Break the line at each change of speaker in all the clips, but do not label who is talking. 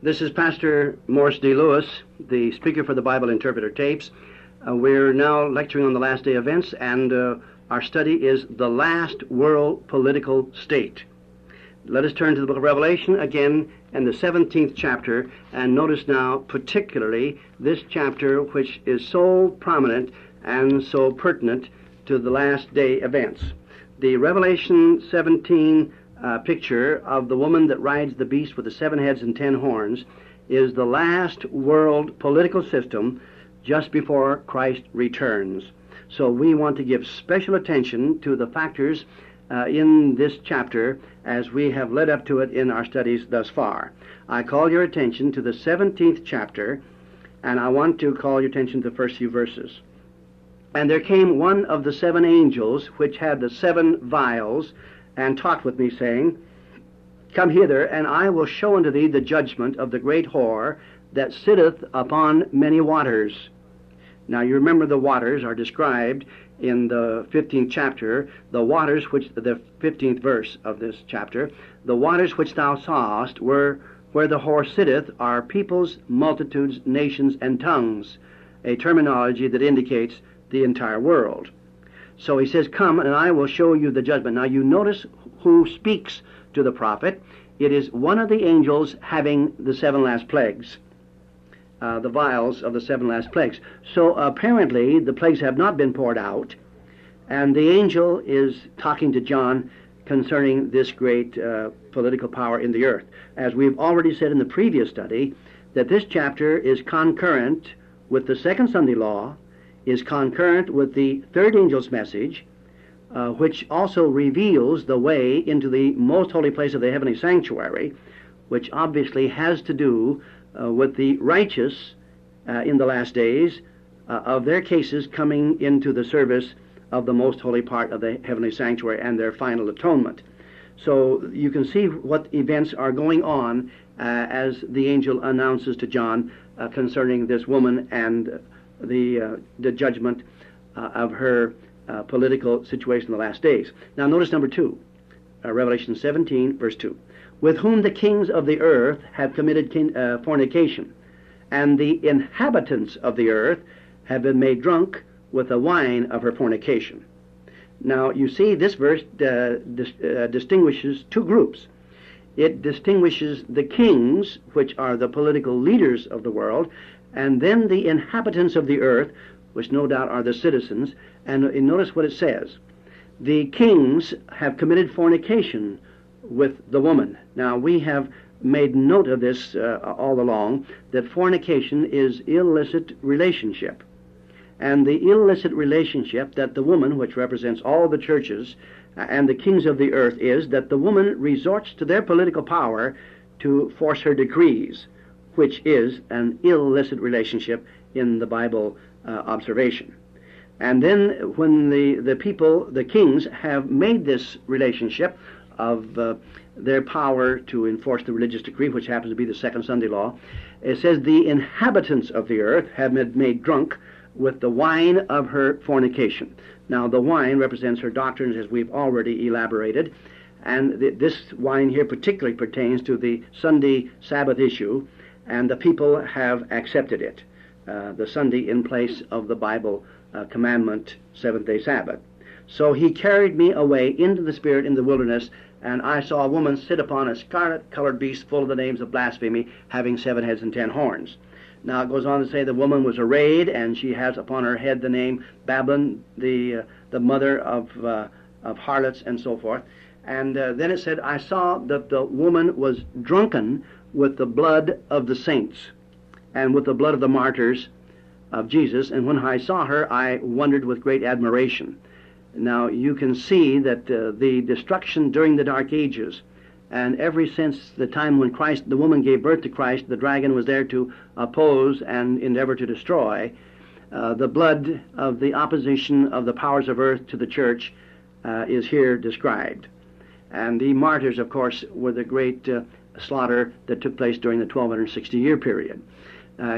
This is Pastor Morris D. Lewis, the speaker for the Bible Interpreter Tapes. We're now lecturing on the last day events, and our study is the last world political state. Let us turn to the book of Revelation again in the 17th chapter, and notice now particularly this chapter which is so prominent and so pertinent to the last day events. The Revelation 17 picture of the woman that rides the beast with the 7 heads and 10 horns is the last world political system just before Christ returns. So we want to give special attention to the factors in this chapter as we have led up to it in our studies thus far. I call your attention to the 17th chapter, and I want to call your attention to the first few verses. And there came one of the 7 angels which had the 7 vials, and talked with me, saying, Come hither, and I will show unto thee the judgment of the great whore that sitteth upon many waters. Now you remember the waters are described in the 15th chapter, the waters which, the 15th verse of this chapter, the waters which thou sawest were where the whore sitteth are peoples, multitudes, nations, and tongues, a terminology that indicates the entire world. So he says, Come, and I will show you the judgment. Now you notice who speaks to the prophet. It is one of the angels having the 7 last plagues, the vials of the 7 last plagues. So apparently the plagues have not been poured out, and the angel is talking to John concerning this great political power in the earth. As we've already said in the previous study, that this chapter is concurrent with the second Sunday law, is concurrent with the third angel's message, which also reveals the way into the most holy place of the heavenly sanctuary, which obviously has to do with the righteous in the last days, of their cases coming into the service of the most holy part of the heavenly sanctuary and their final atonement. So you can see what events are going on as the angel announces to John concerning this woman and the judgment of her political situation in the last days. Now notice number 2, Revelation 17, verse 2. With whom the kings of the earth have committed fornication, and the inhabitants of the earth have been made drunk with the wine of her fornication. Now you see this verse distinguishes 2 groups. It distinguishes the kings, which are the political leaders of the world, and then the inhabitants of the earth, which no doubt are the citizens. And notice what it says. The kings have committed fornication with the woman. Now we have made note of this all along, that fornication is illicit relationship. And the illicit relationship that the woman, which represents all the churches and the kings of the earth, is that the woman resorts to their political power to force her decrees, which is an illicit relationship in the Bible observation. And then when the people, the kings, have made this relationship of their power to enforce the religious decree, which happens to be the second Sunday law, it says, the inhabitants of the earth have been made drunk with the wine of her fornication. Now the wine represents her doctrines, as we've already elaborated, and this wine here particularly pertains to the Sunday Sabbath issue, and the people have accepted it, the Sunday in place of the Bible commandment, seventh-day Sabbath. So he carried me away into the Spirit in the wilderness, and I saw a woman sit upon a scarlet-colored beast full of the names of blasphemy, having 7 heads and 10 horns. Now it goes on to say the woman was arrayed, and she has upon her head the name Babylon, the mother of harlots and so forth. And then it said, I saw that the woman was drunken with the blood of the saints and with the blood of the martyrs of Jesus, and when I saw her, I wondered with great admiration. Now you can see that the destruction during the Dark Ages, and ever since the time when Christ, the woman gave birth to Christ, the dragon was there to oppose and endeavor to destroy. The blood of the opposition of the powers of earth to the church is here described. And the martyrs, of course, were the great slaughter that took place during the 1260-year period.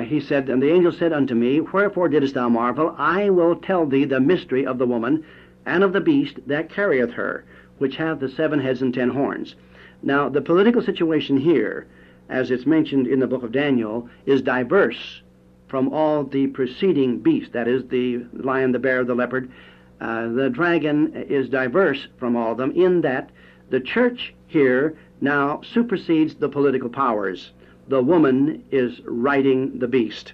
He said, and the angel said unto me, Wherefore didst thou marvel? I will tell thee the mystery of the woman and of the beast that carrieth her, which hath the 7 heads and 10 horns. Now, the political situation here as it's mentioned in the book of Daniel, is diverse from all the preceding beasts. That is, the lion, the bear, the leopard. The dragon is diverse from all of them in that the church here now supersedes the political powers. The woman is riding the beast.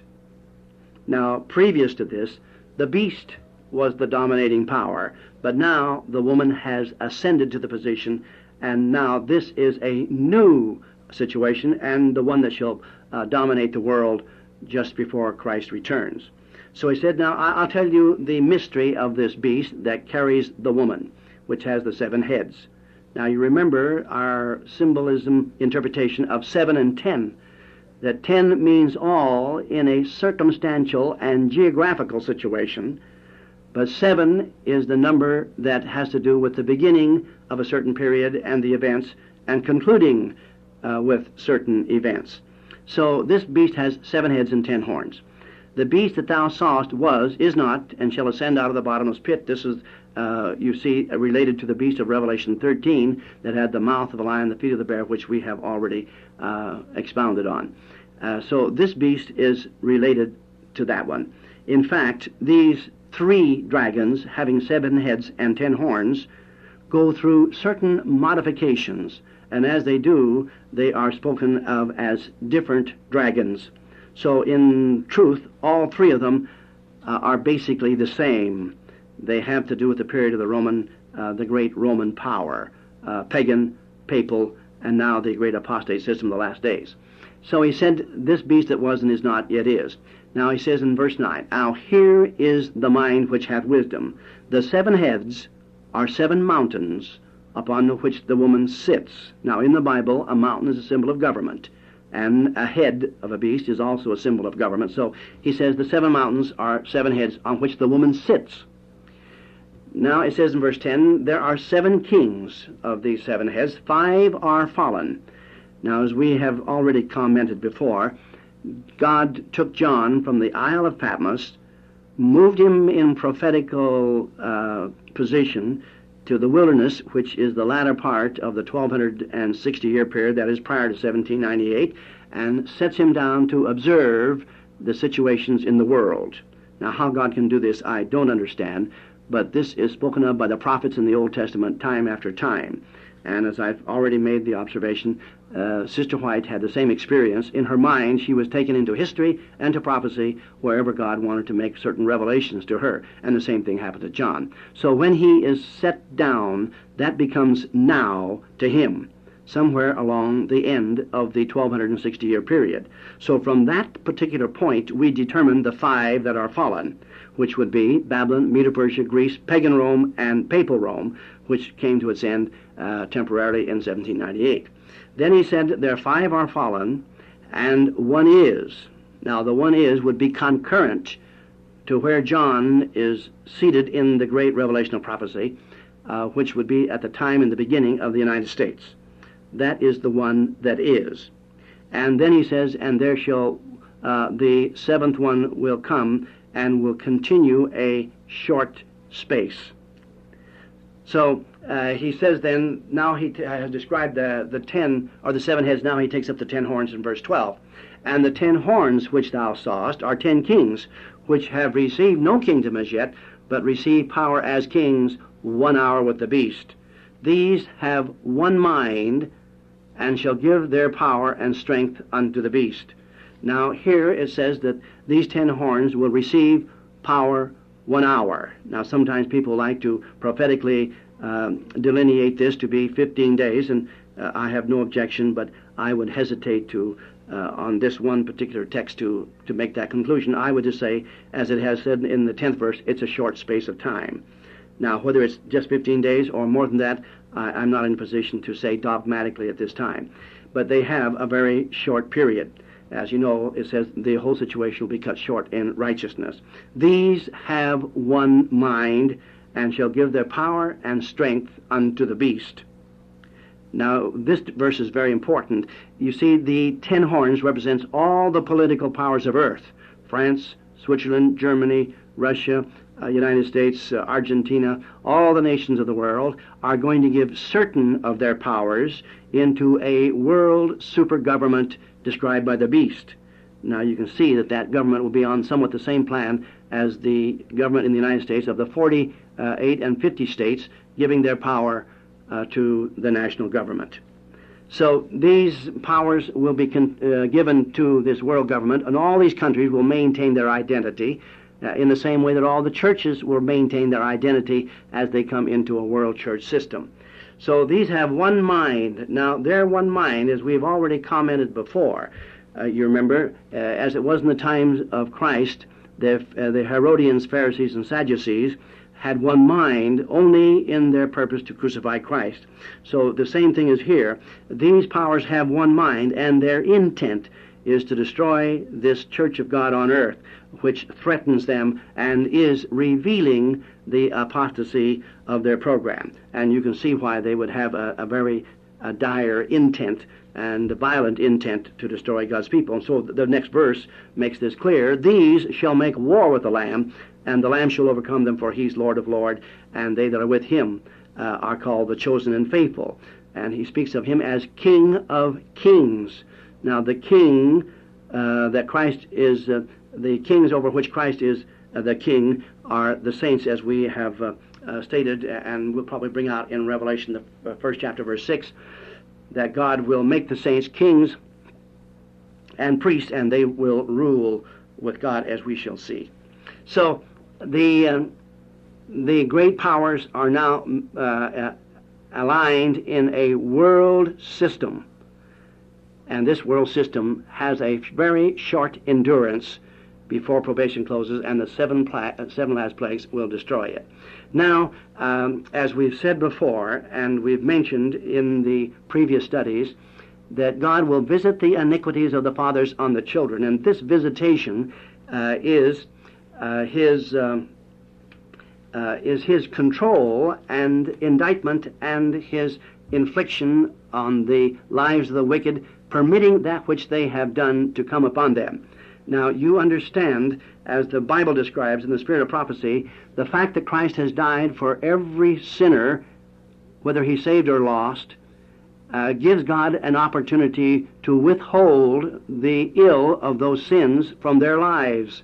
Now, previous to this, the beast was the dominating power, but now the woman has ascended to the position, and now this is a new situation, and the one that shall dominate the world just before Christ returns. So he said, now I'll tell you the mystery of this beast that carries the woman, which has the 7 heads. Now you remember our symbolism interpretation of 7 and 10, that 10 means all in a circumstantial and geographical situation, but 7 is the number that has to do with the beginning of a certain period and the events, and concluding with certain events. So this beast has 7 heads and 10 horns. The beast that thou sawest is not, and shall ascend out of the bottomless pit. This is, you see, related to the beast of Revelation 13 that had the mouth of a lion, the feet of the bear, which we have already expounded on. So this beast is related to that one. In fact, these 3 dragons, having 7 heads and 10 horns, go through certain modifications, and as they do, they are spoken of as different dragons. So in truth, all 3 of them are basically the same. They have to do with the period of the great Roman power, pagan, papal, and now the great apostate system of the last days. So he said, this beast that was and is not, yet is. Now he says in verse 9, now here is the mind which hath wisdom. The 7 heads are 7 mountains upon which the woman sits. Now in the Bible, a mountain is a symbol of government, and a head of a beast is also a symbol of government. So he says the 7 mountains are 7 heads on which the woman sits. Now it says in verse 10, there are 7 kings of these 7 heads, 5 are fallen. Now, as we have already commented before, God took John from the Isle of Patmos, moved him in prophetical position to the wilderness, which is the latter part of the 1260-year period, that is prior to 1798, and sets him down to observe the situations in the world. Now, how God can do this, I don't understand, but this is spoken of by the prophets in the Old Testament time after time. And as I've already made the observation, Sister White had the same experience. In her mind, she was taken into history and to prophecy wherever God wanted to make certain revelations to her. And the same thing happened to John. So when he is set down, that becomes now to him, somewhere along the end of the 1260-year period. So from that particular point, we determine the 5 that are fallen, which would be Babylon, Medo-Persia, Greece, pagan Rome, and papal Rome, which came to its end temporarily in 1798. Then he said, there 5 are fallen, and 1 is. Now the 1 is would be concurrent to where John is seated in the great revelational prophecy, which would be at the time in the beginning of the United States. That is the 1 that is. And then he says, and there shall the 7th one will come and will continue a short space. So he says then, now he has described the 10, or the 7 heads, now he takes up the 10 horns in verse 12. And the 10 horns which thou sawest are 10 kings, which have received no kingdom as yet, but receive power as kings 1 hour with the beast. These have one mind, and shall give their power and strength unto the beast. Now here it says that these 10 horns will receive power 1 hour. Now sometimes people like to prophetically delineate this to be 15 days, and I have no objection, but I would hesitate to, on this one particular text, to make that conclusion. I would just say, as it has said in the 10th verse, it's a short space of time. Now, whether it's just 15 days or more than that, I'm not in a position to say dogmatically at this time. But they have a very short period. As you know, it says the whole situation will be cut short in righteousness. These have one mind, and shall give their power and strength unto the beast. Now, this verse is very important. You see, the 10 horns represents all the political powers of earth. France, Switzerland, Germany, Russia, United States, Argentina, all the nations of the world are going to give certain of their powers into a world super government described by the beast. Now you can see that that government will be on somewhat the same plan as the government in the United States of the 48 and 50 states giving their power to the national government. So these powers will be given to this world government, and all these countries will maintain their identity in the same way that all the churches will maintain their identity as they come into a world church system. So these have one mind. Now, their one mind, as we've already commented before, you remember, as it was in the times of Christ, the Herodians, Pharisees, and Sadducees had one mind only in their purpose to crucify Christ. So the same thing is here. These powers have one mind, and their intent is to destroy this church of God on earth, which threatens them and is revealing the apostasy of their program. And you can see why they would have a very dire intent and violent intent to destroy God's people. And so the next verse makes this clear. These shall make war with the Lamb, and the Lamb shall overcome them, for he's Lord of lords, and they that are with him are called the chosen and faithful. And he speaks of him as King of kings. Now the king that Christ is, the kings over which Christ is the king are the saints, as we have stated, and we'll probably bring out in Revelation, the first chapter, verse 6, that God will make the saints kings and priests, and they will rule with God, as we shall see. So the great powers are now aligned in a world system, and this world system has a very short endurance before probation closes, and the seven last plagues will destroy it. Now, as we've said before, and we've mentioned in the previous studies, that God will visit the iniquities of the fathers on the children, and this visitation is his control and indictment and his infliction on the lives of the wicked, permitting that which they have done to come upon them. Now, you understand, as the Bible describes in the spirit of prophecy, the fact that Christ has died for every sinner, whether he's saved or lost, gives God an opportunity to withhold the ill of those sins from their lives,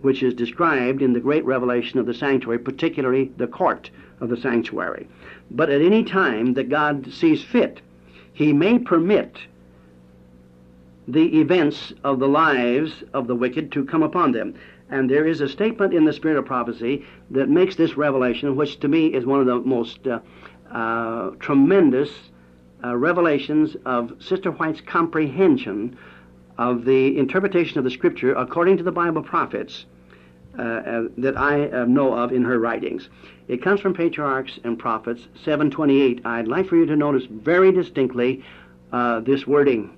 which is described in the great revelation of the sanctuary, particularly the court of the sanctuary. But at any time that God sees fit, he may permit the events of the lives of the wicked to come upon them. And there is a statement in the spirit of prophecy that makes this revelation, which to me is one of the most tremendous revelations of Sister White's comprehension of the interpretation of the Scripture according to the Bible prophets that I know of in her writings. It comes from Patriarchs and Prophets 7:28. I'd like for you to notice very distinctly this wording.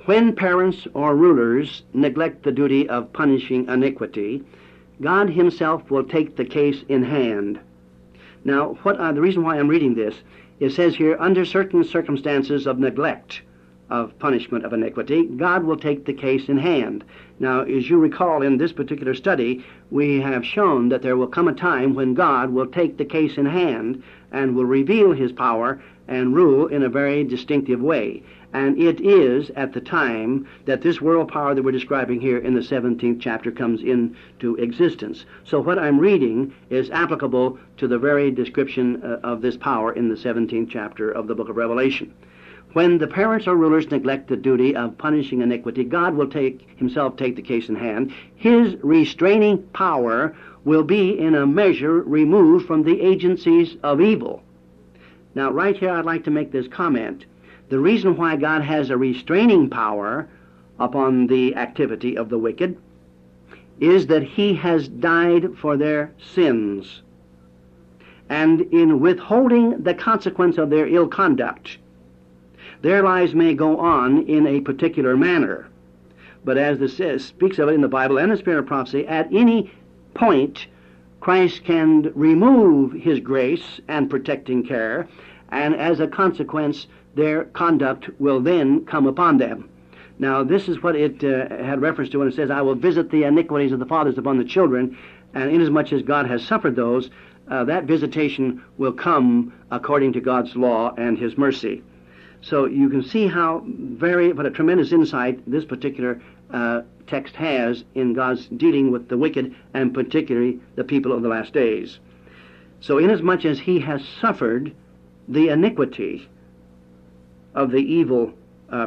When parents or rulers neglect the duty of punishing iniquity, God himself will take the case in hand. Now, the reason why I'm reading this, it says here, under certain circumstances of neglect of punishment of iniquity, God will take the case in hand. Now, as you recall in this particular study, we have shown that there will come a time when God will take the case in hand and will reveal his power and rule in a very distinctive way. And it is at the time that this world power that we're describing here in the 17th chapter comes into existence. So what I'm reading is applicable to the very description of this power in the 17th chapter of the book of Revelation. When the parents or rulers neglect the duty of punishing iniquity, God will himself take the case in hand. His restraining power will be in a measure removed from the agencies of evil. Now, right here I'd like to make this comment. The reason why God has a restraining power upon the activity of the wicked is that he has died for their sins. And in withholding the consequence of their ill conduct, their lives may go on in a particular manner. But as this speaks of it in the Bible and the Spirit of Prophecy, at any point Christ can remove his grace and protecting care, and as a consequence their conduct will then come upon them. Now, this is what it had reference to when it says, I will visit the iniquities of the fathers upon the children, And inasmuch as God has suffered those, that visitation will come according to God's law and his mercy. So you can see what a tremendous insight this particular text has in God's dealing with the wicked, and particularly the people of the last days. So inasmuch as he has suffered the iniquity of the evil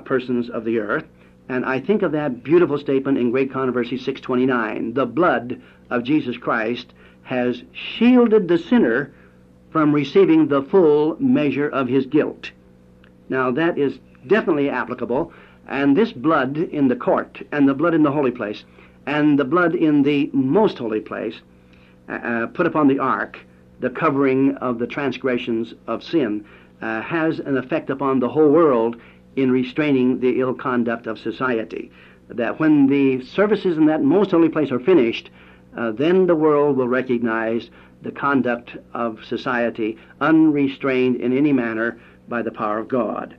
persons of the earth, and I think of that beautiful statement in Great Controversy 629, the blood of Jesus Christ has shielded the sinner from receiving the full measure of his guilt. Now that is definitely applicable, and this blood in the court, and the blood in the holy place, and the blood in the most holy place, put upon the ark, the covering of the transgressions of sin, has an effect upon the whole world in restraining the ill conduct of society. That when the services in that most holy place are finished, then the world will recognize the conduct of society unrestrained in any manner by the power of God.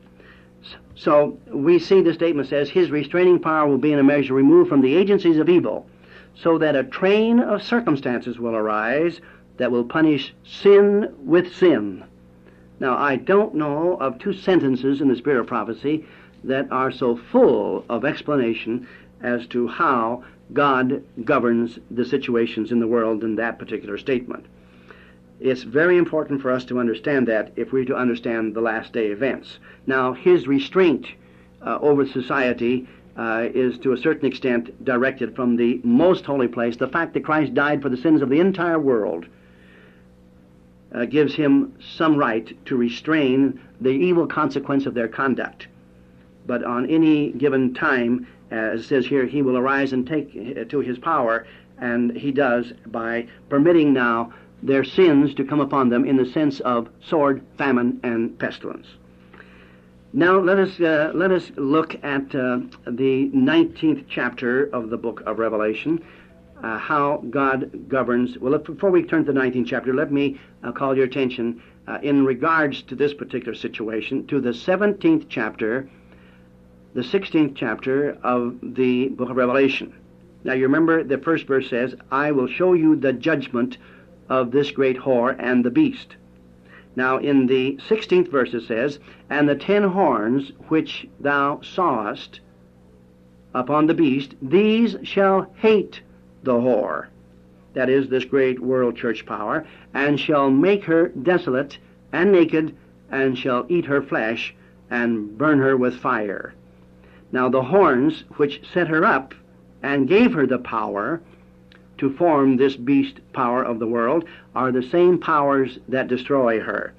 So we see the statement says, his restraining power will be in a measure removed from the agencies of evil, so that a train of circumstances will arise that will punish sin with sin. Now, I don't know of two sentences in the Spirit of Prophecy that are so full of explanation as to how God governs the situations in the world in that particular statement. It's very important for us to understand that if we're to understand the last day events. Now, his restraint over society is to a certain extent directed from the most holy place. The fact that Christ died for the sins of the entire world gives him some right to restrain the evil consequence of their conduct. But on any given time, as it says here, he will arise and take to his power, and he does by permitting now their sins to come upon them in the sense of sword, famine, and pestilence. Now let us look at the 19th chapter of the book of Revelation, how God governs. Well, before we turn to the 19th chapter, let me call your attention in regards to this particular situation to the 17th chapter, the 16th chapter of the book of Revelation. Now you remember the first verse says, I will show you the judgment of this great whore and the beast. Now in the 16th verse it says, and the 10 horns which thou sawest upon the beast, these shall hate the whore, that is, this great world church power, and shall make her desolate and naked, and shall eat her flesh, and burn her with fire. Now the horns which set her up and gave her the power to form this beast power of the world are the same powers that destroy her.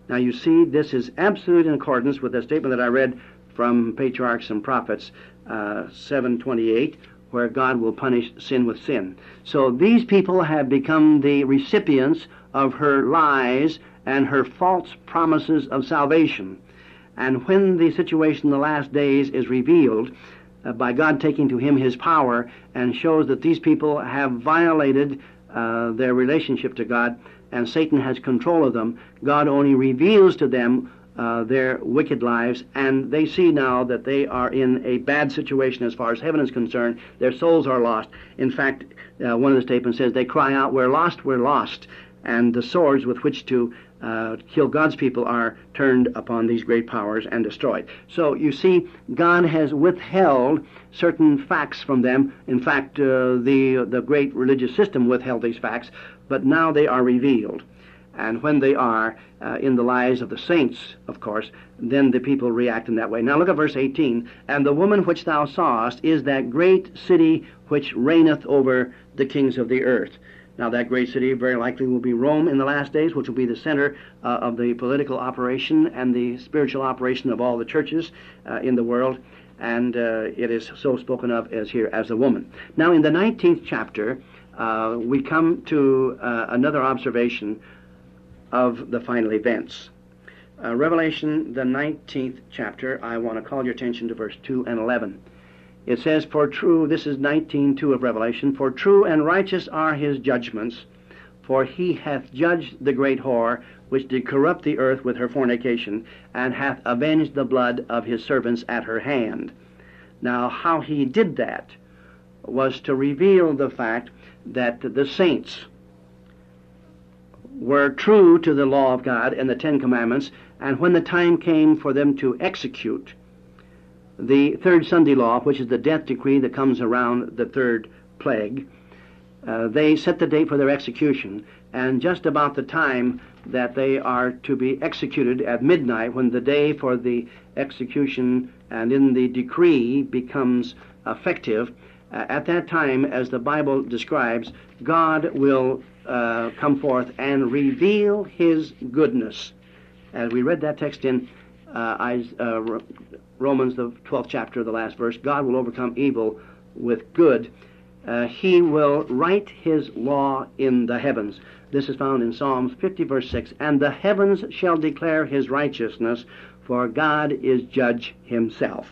Now you see, this is absolute in accordance with the statement that I read from Patriarchs and Prophets 7:28, where God will punish sin with sin. So these people have become the recipients of her lies and her false promises of salvation. And when the situation in the last days is revealed, by God taking to him his power, and shows that these people have violated their relationship to God, and Satan has control of them, God only reveals to them their wicked lives, and they see now that they are in a bad situation as far as heaven is concerned. Their souls are lost. In fact, one of the statements says, they cry out, we're lost, we're lost. And the swords with which to kill God's people are turned upon these great powers and destroyed. So you see, God has withheld certain facts from them. In fact, the great religious system withheld these facts, but now they are revealed. And when they are in the lives of the saints, of course, then the people react in that way. Now look at verse 18. And the woman which thou sawest is that great city which reigneth over the kings of the earth. Now that great city very likely will be Rome in the last days, which will be the center of the political operation and the spiritual operation of all the churches in the world. And it is so spoken of as here as a woman. Now in the 19th chapter, we come to another observation of the final events. Revelation, the 19th chapter, I want to call your attention to verse 2 and 11. It says, for true, this is 19:2 of Revelation, for true and righteous are his judgments, for he hath judged the great whore, which did corrupt the earth with her fornication, and hath avenged the blood of his servants at her hand. Now, how he did that was to reveal the fact that the saints were true to the law of God and the Ten Commandments, and when the time came for them to execute the third Sunday law, which is the death decree that comes around the third plague, they set the date for their execution, and just about the time that they are to be executed at midnight, when the day for the execution and in the decree becomes effective, at that time, as the Bible describes, God will come forth and reveal his goodness. As we read that text in Romans, the 12th chapter, the last verse, God will overcome evil with good. He will write his law in the heavens. This is found in Psalms 50, verse 6. And the heavens shall declare his righteousness, for God is judge himself.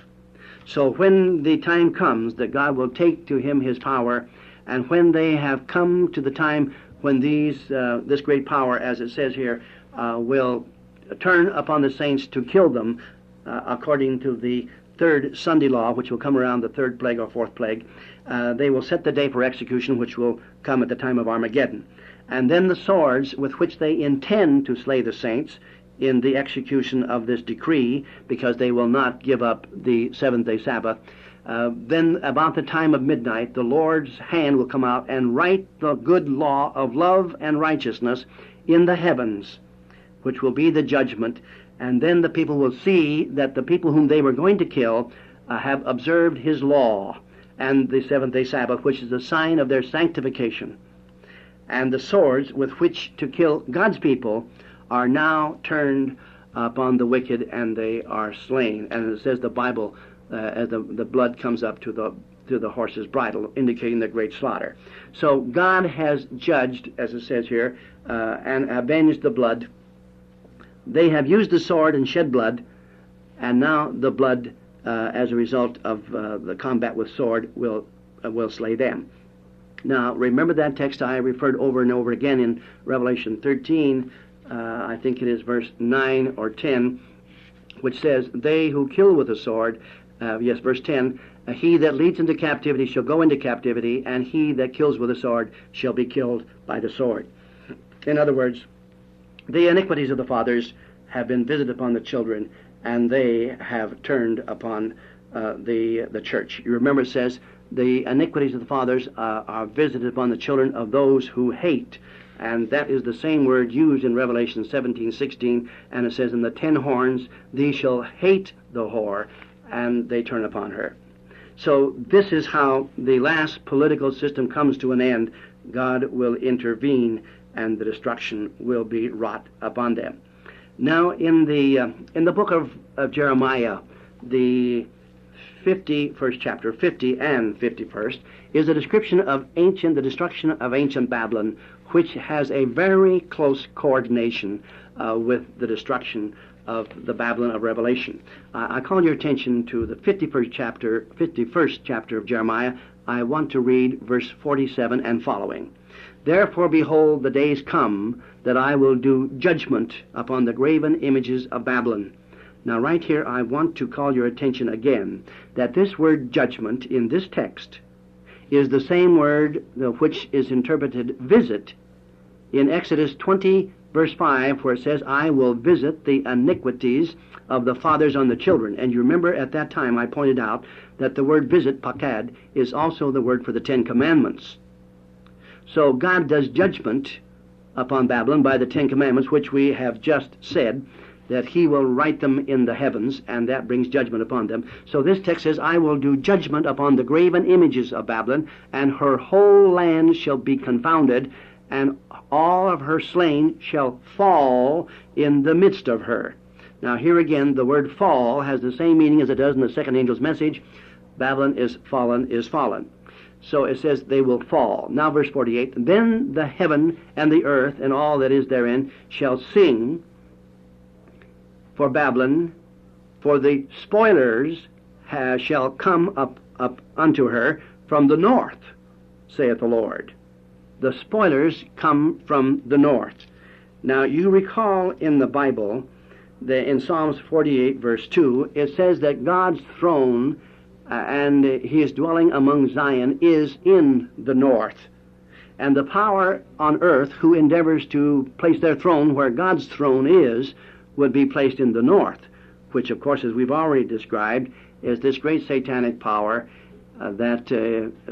So when the time comes that God will take to him his power, and when they have come to the time when this great power, as it says here, will turn upon the saints to kill them, according to the third Sunday law, which will come around the third plague or fourth plague, they will set the day for execution, which will come at the time of Armageddon. And then the swords with which they intend to slay the saints in the execution of this decree, because they will not give up the seventh-day Sabbath, then about the time of midnight, the Lord's hand will come out and write the good law of love and righteousness in the heavens, which will be the judgment. And then the people will see that the people whom they were going to kill have observed his law and the seventh-day Sabbath, which is a sign of their sanctification. And the swords with which to kill God's people are now turned upon the wicked, and they are slain. And it says the Bible, as the blood comes up to the horse's bridle, indicating the great slaughter. So God has judged, as it says here, and avenged the blood. They have used the sword and shed blood, and now the blood, as a result of the combat with sword, will slay them. Now, remember that text I referred over and over again in Revelation 13, I think it is verse 9 or 10, which says, they who kill with the sword, verse 10, he that leads into captivity shall go into captivity, and he that kills with the sword shall be killed by the sword. In other words, the iniquities of the fathers have been visited upon the children, and they have turned upon the church. You remember it says, the iniquities of the fathers are visited upon the children of those who hate. And that is the same word used in Revelation 17:16, and it says, in the 10 horns, these shall hate the whore, and they turn upon her. So this is how the last political system comes to an end. God will intervene, and the destruction will be wrought upon them. Now, in the book of Jeremiah, the 51st chapter, 50 and 51st, is a description of the destruction of ancient Babylon, which has a very close coordination with the destruction of the Babylon of Revelation. I call your attention to the 51st chapter of Jeremiah. I want to read verse 47 and following. Therefore, behold, the days come that I will do judgment upon the graven images of Babylon. Now, right here, I want to call your attention again that this word judgment in this text is the same word which is interpreted visit in Exodus 20, verse 5, where it says, I will visit the iniquities of the fathers on the children. And you remember at that time I pointed out that the word visit, pakad, is also the word for the 10 Commandments. So God does judgment upon Babylon by the 10 Commandments, which we have just said, that he will write them in the heavens, and that brings judgment upon them. So this text says, I will do judgment upon the graven images of Babylon, and her whole land shall be confounded, and all of her slain shall fall in the midst of her. Now here again, the word fall has the same meaning as it does in the second angel's message. Babylon is fallen, is fallen. So it says they will fall. Now verse 48, then the heaven and the earth and all that is therein shall sing for Babylon, for the spoilers shall come up unto her from the north, saith the Lord. The spoilers come from the north. Now you recall in the Bible, in Psalms 48 verse 2, it says that God's throne and his dwelling among Zion is in the north. And the power on earth who endeavors to place their throne where God's throne is would be placed in the north, which, of course, as we've already described, is this great satanic power that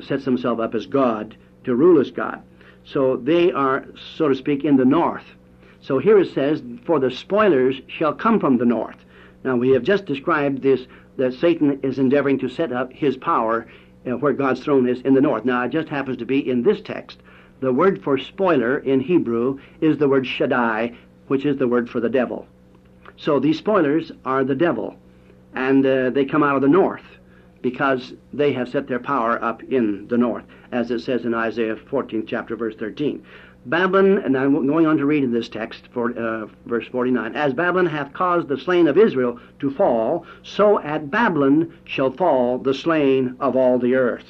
sets himself up as God, to rule as God. So they are, so to speak, in the north. So here it says, for the spoilers shall come from the north. Now, we have just described this, that Satan is endeavoring to set up his power where God's throne is in the north. Now, it just happens to be in this text. The word for spoiler in Hebrew is the word Shaddai, which is the word for the devil. So these spoilers are the devil, and they come out of the north because they have set their power up in the north, as it says in Isaiah 14th chapter, verse 13. Babylon, and I'm going on to read in this text, for verse 49, as Babylon hath caused the slain of Israel to fall, so at Babylon shall fall the slain of all the earth.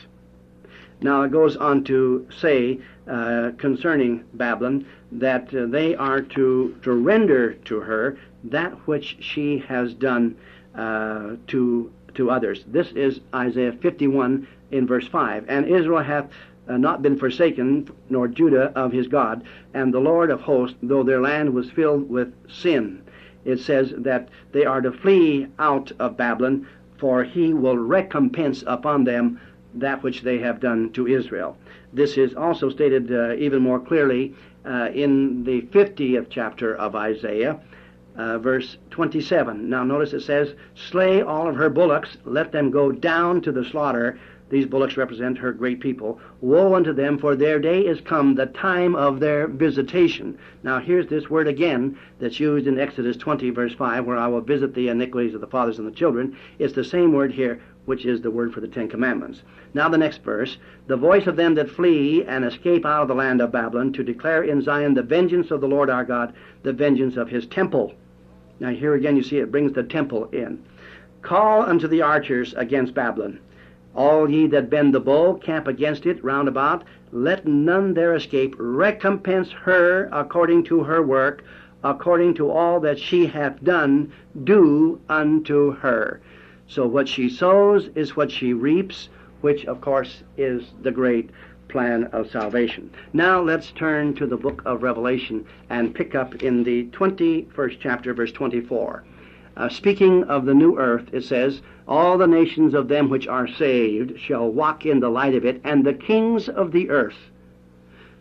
Now it goes on to say concerning Babylon that they are to render to her that which she has done to others. This is Isaiah 51 in verse 5. And Israel hath not been forsaken, nor Judah of his God, and the Lord of hosts, though their land was filled with sin. It says that they are to flee out of Babylon, for he will recompense upon them that which they have done to Israel. This is also stated even more clearly in the 50th chapter of Isaiah, verse 27. Now notice it says, slay all of her bullocks, let them go down to the slaughter. These bullocks represent her great people. Woe unto them, for their day is come, the time of their visitation. Now here's this word again that's used in Exodus 20, verse 5, where I will visit the iniquities of the fathers and the children. It's the same word here, which is the word for the Ten Commandments. Now the next verse, the voice of them that flee and escape out of the land of Babylon, to declare in Zion the vengeance of the Lord our God, the vengeance of his temple. Now here again you see it brings the temple in. Call unto the archers against Babylon. All ye that bend the bow, camp against it round about. Let none there escape. Recompense her according to her work, according to all that she hath done, do unto her. So what she sows is what she reaps, which of course is the great plan of salvation. Now let's turn to the book of Revelation and pick up in the 21st chapter, verse 24. Speaking of the new earth, it says, all the nations of them which are saved shall walk in the light of it, and the kings of the earth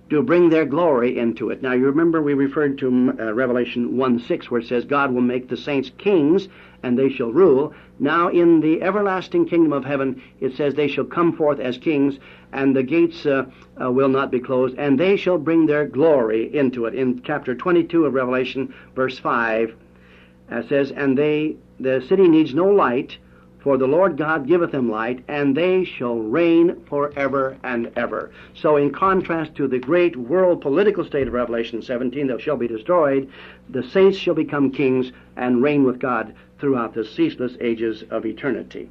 do bring their glory into it. Now you remember we referred to Revelation 1:6, where it says God will make the saints kings, and they shall rule. Now in the everlasting kingdom of heaven, it says they shall come forth as kings, and the gates will not be closed, and they shall bring their glory into it. In chapter 22 of Revelation, verse 5, it says, and the city needs no light, for the Lord God giveth them light, and they shall reign forever and ever. So in contrast to the great world political state of Revelation 17 that shall be destroyed, the saints shall become kings and reign with God throughout the ceaseless ages of eternity.